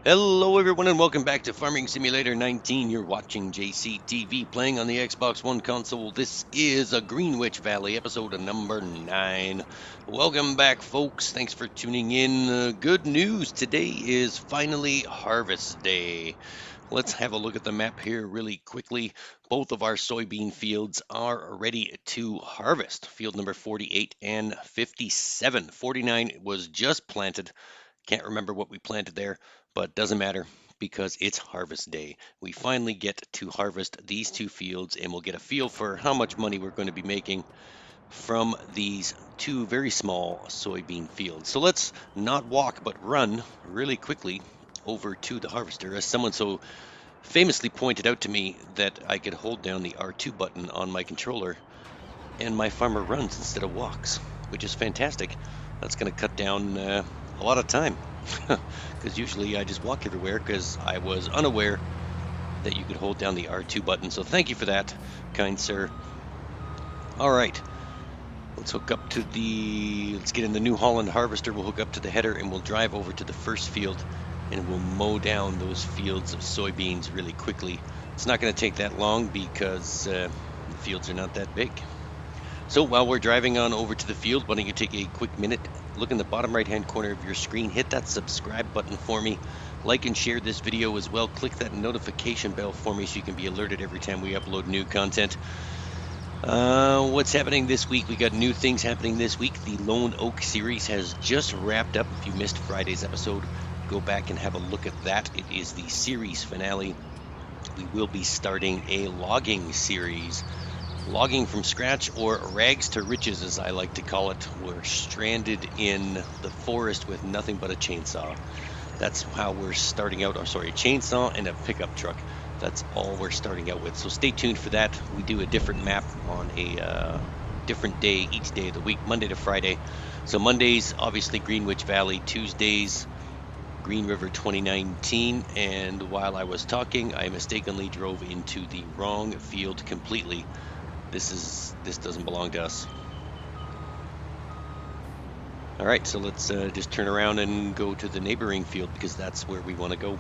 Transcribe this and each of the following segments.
Hello everyone and welcome back to Farming Simulator 19. You're watching JCTV playing on the Xbox One console. This is a Greenwich Valley episode number 9. Welcome back folks. Thanks for tuning in. Good news. Today is finally harvest day. Let's have a look at the map here really quickly. Both of our soybean fields are ready to harvest. Field number 48 and 57. 49 was just planted. Can't remember what we planted there, but doesn't matter because it's harvest day. We finally get to harvest these two fields and we'll get a feel for how much money we're going to be making from these two very small soybean fields. So let's not walk but run really quickly over to the harvester. As someone so famously pointed out to me that I could hold down the R2 button on my controller and my farmer runs instead of walks, which is fantastic. That's going to cut down a lot of time because usually I just walk everywhere because I was unaware that you could hold down the R2 button. So thank you for that, kind sir. All right, let's get in the New Holland harvester. We'll hook up to the header and we'll drive over to the first field and we'll mow down those fields of soybeans really quickly. It's not going to take that long because the fields are not that big. So while we're driving on over to the field, why don't you take a quick minute, look in the bottom right hand corner of your screen, hit that subscribe button for me, like and share this video as well, click that notification bell for me so you can be alerted every time we upload new content. What's happening this week? We got new things happening this week. The Lone Oak series has just wrapped up. If you missed Friday's episode, go back and have a look at that. It is the series finale. We will be starting a logging series. Logging from scratch, or rags to riches as I like to call it. We're stranded in the forest with nothing but a chainsaw. That's how we're starting out. A chainsaw and a pickup truck. That's all we're starting out with. So stay tuned for that. We do a different map on a different day each day of the week, Monday to Friday. So Mondays, obviously Greenwich Valley. Tuesdays, Green River 2019. And while I was talking, I mistakenly drove into the wrong field completely. This doesn't belong to us. All right, so let's just turn around and go to the neighboring field because that's where we want to go.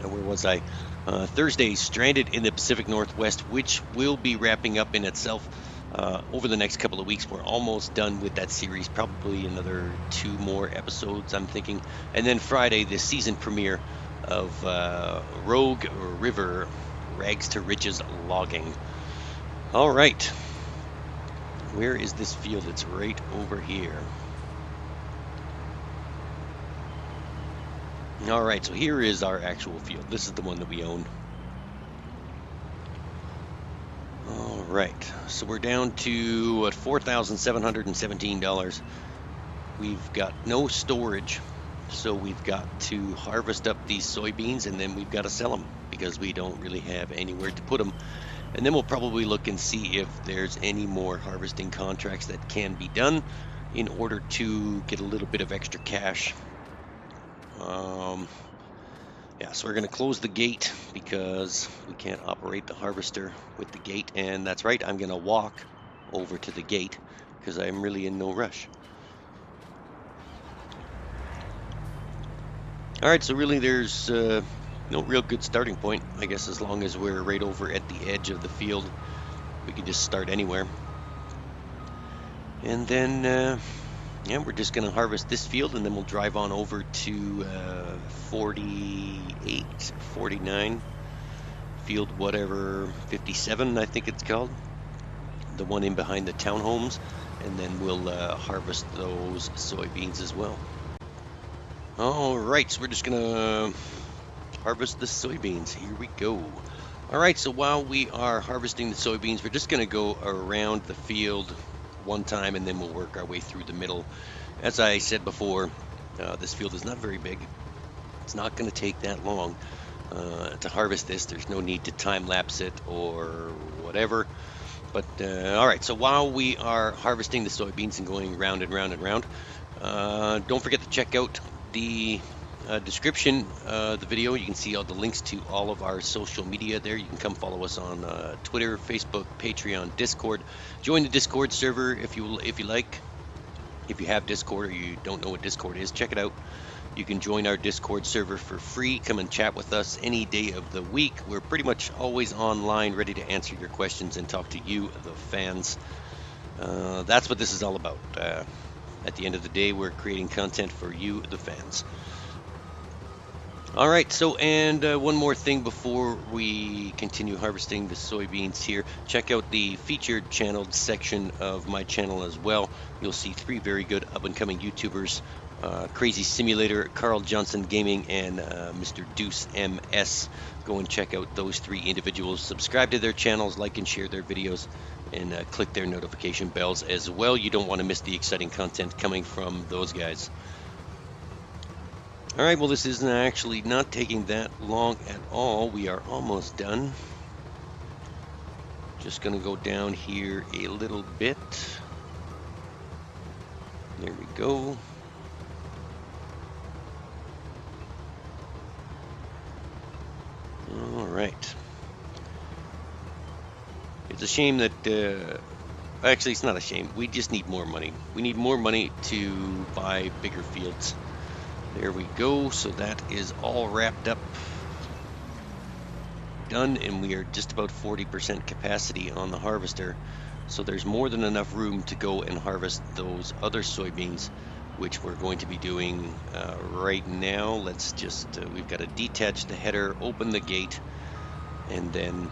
Where was I? Thursday, stranded in the Pacific Northwest, which will be wrapping up in itself over the next couple of weeks. We're almost done with that series, probably another 2 more episodes, I'm thinking. And then Friday, the season premiere of Rogue River, Rags to Riches Logging. All right, where is this field? It's right over here. All right, so here is our actual field. This is the one that we own. All right, so we're down to $4,717. We've got no storage, so we've got to harvest up these soybeans and then we've got to sell them because we don't really have anywhere to put them. And then we'll probably look and see if there's any more harvesting contracts that can be done in order to get a little bit of extra cash. Yeah, so we're going to close the gate because we can't operate the harvester with the gate. And that's right, I'm going to walk over to the gate because I'm really in no rush. All right, so really there's no real good starting point, I guess, as long as we're right over at the edge of the field. We can just start anywhere. And then, yeah, we're just going to harvest this field, and then we'll drive on over to 48, 49, field whatever, 57, I think it's called. The one in behind the townhomes. And then we'll harvest those soybeans as well. All right, so we're just going to harvest the soybeans. Here we go. All right, so while we are harvesting the soybeans, we're just going to go around the field one time and then we'll work our way through the middle. As I said before, this field is not very big. It's not going to take that long to harvest this. There's no need to time lapse it or whatever. But all right, so while we are harvesting the soybeans and going round and round and round, don't forget to check out the description of the video. You can see all the links to all of our social media there. You can come follow us on Twitter, Facebook, Patreon, Discord. Join the Discord server if you like. If you have Discord or you don't know what Discord is, check it out. You can join our Discord server for free. Come and chat with us any day of the week. We're pretty much always online, ready to answer your questions and talk to you, the fans. That's what this is all about. At the end of the day, we're creating content for you, the fans. All right, so and one more thing before we continue harvesting the soybeans here. Check out the featured channeled section of my channel as well. You'll see 3 very good up-and-coming YouTubers, Crazy Simulator, Carl Johnson Gaming, and Mr. Deuce MS. Go and check out those 3 individuals. Subscribe to their channels, like and share their videos, and click their notification bells as well. You don't want to miss the exciting content coming from those guys. All right, well, this isn't actually not taking that long at all. We are almost done. Just going to go down here a little bit. There we go. All right. It's a shame that, actually, it's not a shame. We just need more money. We need more money to buy bigger fields. There we go. So that is all wrapped up, done, and we are just about 40% capacity on the harvester. So there's more than enough room to go and harvest those other soybeans, which we're going to be doing right now. Let's just, we've got to detach the header, open the gate, and then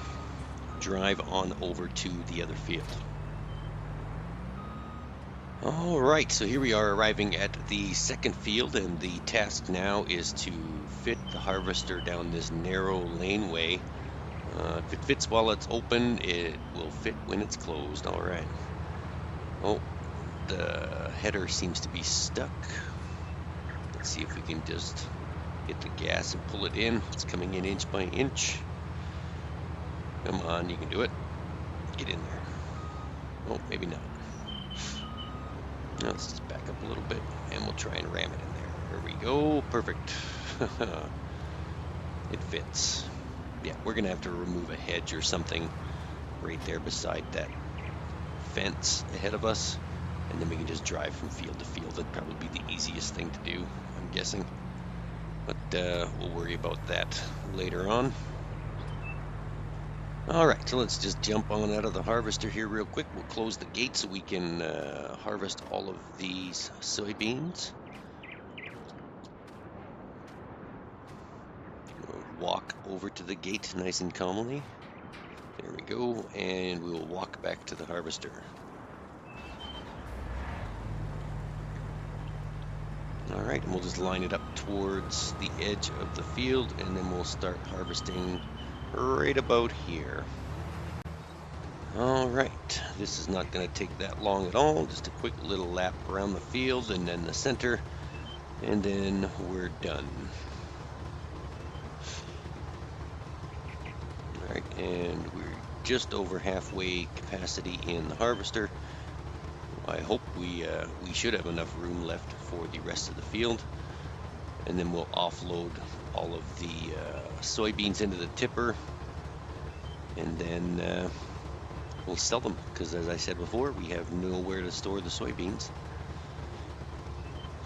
drive on over to the other field. All right, so here we are arriving at the second field, and the task now is to fit the harvester down this narrow laneway. If it fits while it's open, it will fit when it's closed. All right. Oh, the header seems to be stuck. Let's see if we can just hit the gas and pull it in. It's coming in inch by inch. Come on, you can do it. Get in there. Oh, maybe not. Now let's just back up a little bit, and we'll try and ram it in there. There we go. Perfect. It fits. Yeah, we're going to have to remove a hedge or something right there beside that fence ahead of us, and then we can just drive from field to field. That'd probably be the easiest thing to do, I'm guessing. But we'll worry about that later on. All right, so let's just jump on out of the harvester here real quick. We'll close the gate so we can harvest all of these soybeans. We'll walk over to the gate nice and calmly. There we go, and we will walk back to the harvester. All right, and we'll just line it up towards the edge of the field, and then we'll start harvesting right about here. All right, this is not going to take that long at all. Just a quick little lap around the field and then the center, and then we're done. All right, and we're just over halfway capacity in the harvester. I hope we should have enough room left for the rest of the field, and then we'll offload all of the soybeans into the tipper, and then we'll sell them, because as I said before, we have nowhere to store the soybeans,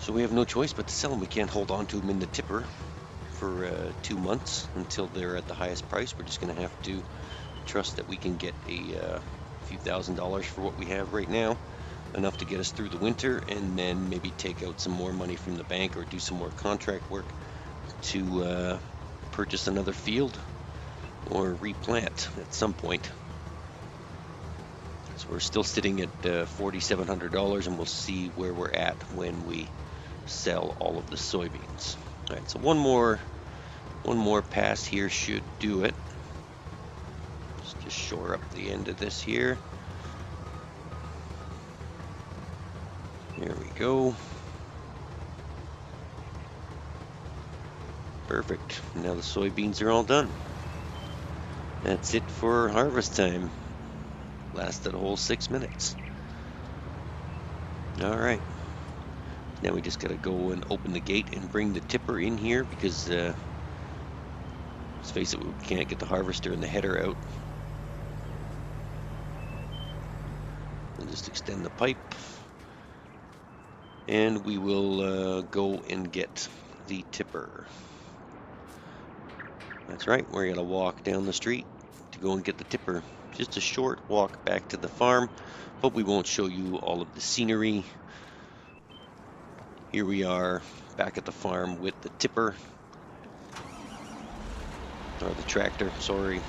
so we have no choice but to sell them. We can't hold on to them in the tipper for 2 months until they're at the highest price. We're just going to have to trust that we can get a few $1,000s for what we have right now, enough to get us through the winter, and then maybe take out some more money from the bank or do some more contract work to purchase another field or replant at some point. So we're still sitting at $4,700, and we'll see where we're at when we sell all of the soybeans. All right, so one more pass here should do it. Just shore up the end of this here. There we go. Perfect. Now the soybeans are all done. That's it for harvest time. Lasted a whole 6 minutes. All right. Now we just gotta go and open the gate and bring the tipper in here, because let's face it, we can't get the harvester and the header out. We'll just extend the pipe, and we will go and get the tipper. That's right, we're going to walk down the street to go and get the tipper. Just a short walk back to the farm, but we won't show you all of the scenery. Here we are back at the farm with the tipper, or the tractor, sorry.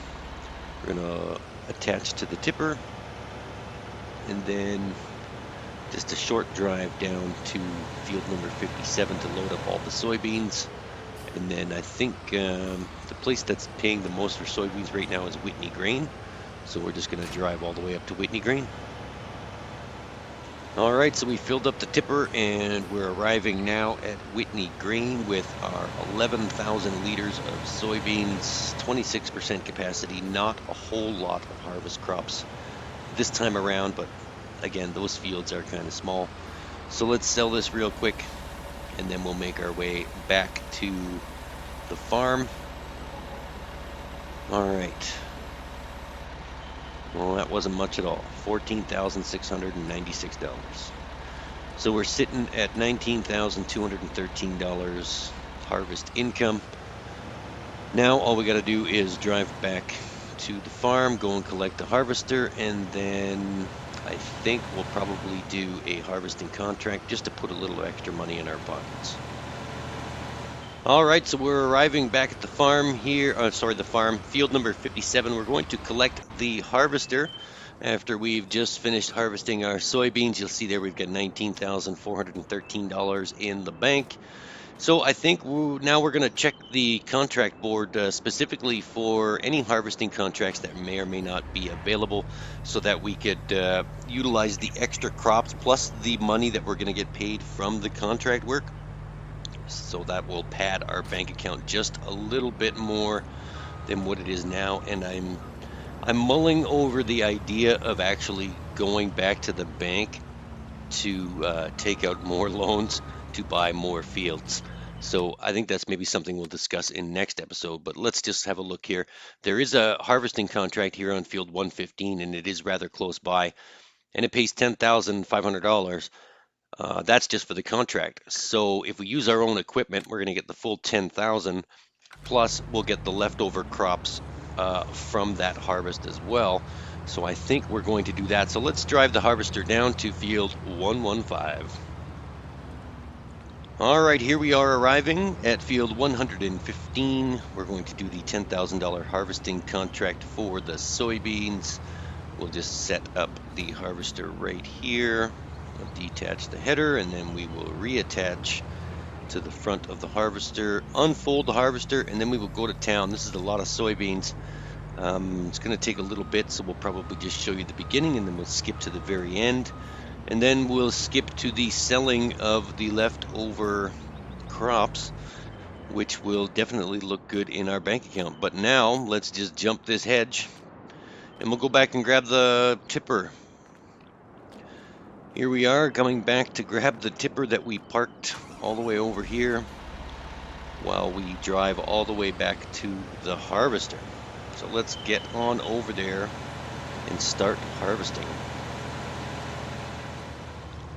We're going to attach to the tipper, and then just a short drive down to field number 57 to load up all the soybeans. And then I think the place that's paying the most for soybeans right now is Whitney Grain. So we're just going to drive all the way up to Whitney Grain. All right, so we filled up the tipper and we're arriving now at Whitney Grain with our 11,000 liters of soybeans, 26% capacity, not a whole lot of harvest crops this time around, but again, those fields are kind of small. So let's sell this real quick, and then we'll make our way back to the farm. All right. Well, that wasn't much at all. $14,696. So we're sitting at $19,213 harvest income. Now all we got to do is drive back to the farm, go and collect the harvester, and then I think we'll probably do a harvesting contract just to put a little extra money in our pockets. All right, so we're arriving back at the farm here, the farm, field number 57. We're going to collect the harvester after we've just finished harvesting our soybeans. You'll see there we've got $19,413 in the bank. So I think now we're going to check the contract board specifically for any harvesting contracts that may or may not be available, so that we could utilize the extra crops plus the money that we're going to get paid from the contract work. So that will pad our bank account just a little bit more than what it is now. And I'm mulling over the idea of actually going back to the bank to take out more loans to buy more fields. So I think that's maybe something we'll discuss in next episode, but let's just have a look here. There is a harvesting contract here on field 115, and it is rather close by, and it pays $10,500. That's just for the contract. So if we use our own equipment, we're going to get the full 10,000, plus we'll get the leftover crops from that harvest as well. So I think we're going to do that. So let's drive the harvester down to field 115. All right, here we are arriving at field 115. We're going to do the $10,000 harvesting contract for the soybeans. We'll just set up the harvester right here. We'll detach the header, and then we will reattach to the front of the harvester, unfold the harvester, and then we will go to town. This is a lot of soybeans. It's going to take a little bit, so we'll probably just show you the beginning, and then we'll skip to the very end. And then we'll skip to the selling of the leftover crops, which will definitely look good in our bank account. But now let's just jump this hedge, and we'll go back and grab the tipper. Here we are coming back to grab the tipper that we parked all the way over here while we drive all the way back to the harvester. So let's get on over there and start harvesting.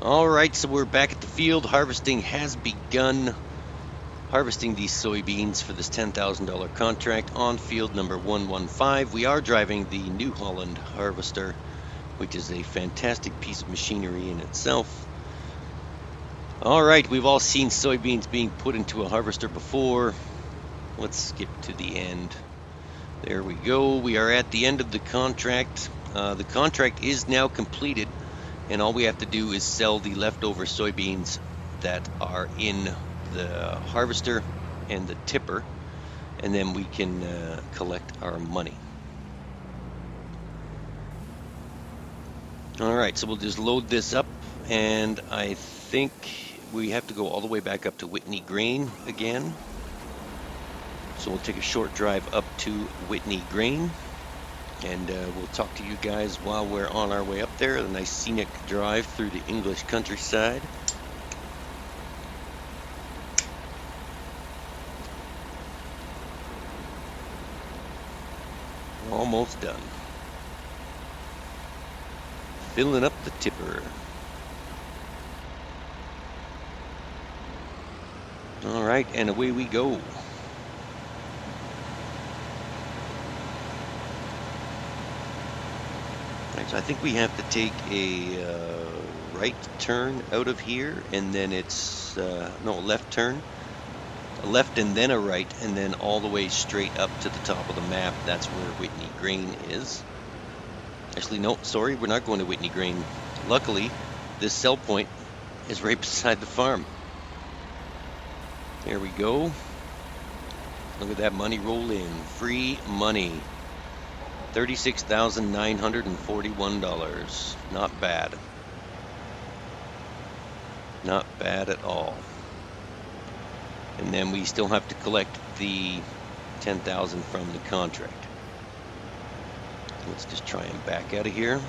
All right, so we're back at the field. Harvesting has begun. Harvesting these soybeans for this $10,000 contract on field number 115. We are driving the New Holland harvester, which is a fantastic piece of machinery in itself. All right, we've all seen soybeans being put into a harvester before. Let's skip to the end. There we go. We are at the end of the contract. The contract is now completed, and all we have to do is sell the leftover soybeans that are in the harvester and the tipper, and then we can collect our money. All right, so we'll just load this up, and I think we have to go all the way back up to Whitney Grain again. So we'll take a short drive up to Whitney Grain, and we'll talk to you guys while we're on our way up there. A nice scenic drive through the English countryside. Almost done. Filling up the tipper. All right, and away we go. So I think we have to take a right turn out of here, and then it's no, left turn, a left and then a right, and then all the way straight up to the top of the map. That's where Whitney Green is. Actually, no, sorry, we're not going to Whitney Green. Luckily, this sell point is right beside the farm. There we go. Look at that money roll in. Free money. $36,941. Not bad. Not bad at all. And then we still have to collect the $10,000 from the contract. Let's just try and back out of here.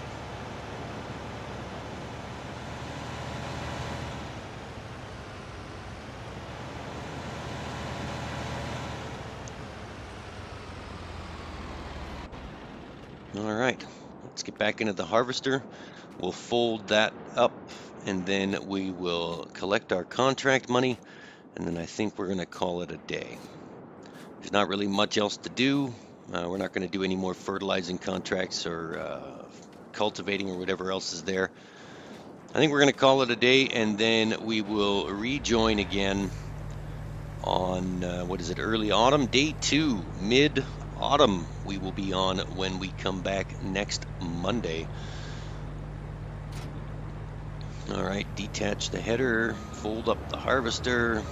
All right, let's get back into the harvester. We'll fold that up, and then we will collect our contract money, and then I think we're going to call it a day. There's not really much else to do. We're not going to do any more fertilizing contracts or cultivating or whatever else is there. I think we're going to call it a day, and then we will rejoin again on, what is it, early autumn? Day 2, mid-autumn we will be on when we come back next Monday. All right, detach the header, fold up the harvester.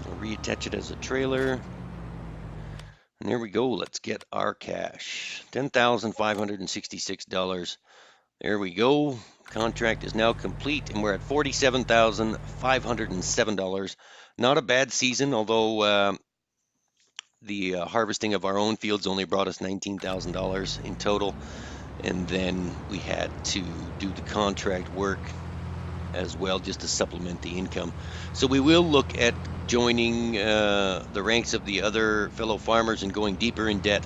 I'll reattach it as a trailer. And there we go. Let's get our cash. $10,566. There we go. Contract is now complete, and we're at $47,507. Not a bad season, although the harvesting of our own fields only brought us $19,000 in total. And then we had to do the contract work as well just to supplement the income. So we will look at joining the ranks of the other fellow farmers and going deeper in debt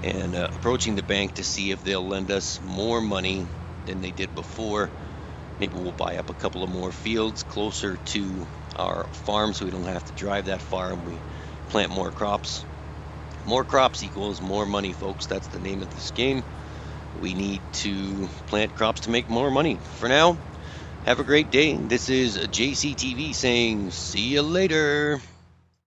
and approaching the bank to see if they'll lend us more money than they did before. Maybe we'll buy up a couple of more fields closer to our farm so we don't have to drive that far, and we plant more crops. More crops equals more money, folks. That's the name of this game. We need to plant crops to make more money. For now, have a great day. This is JCTV saying see you later.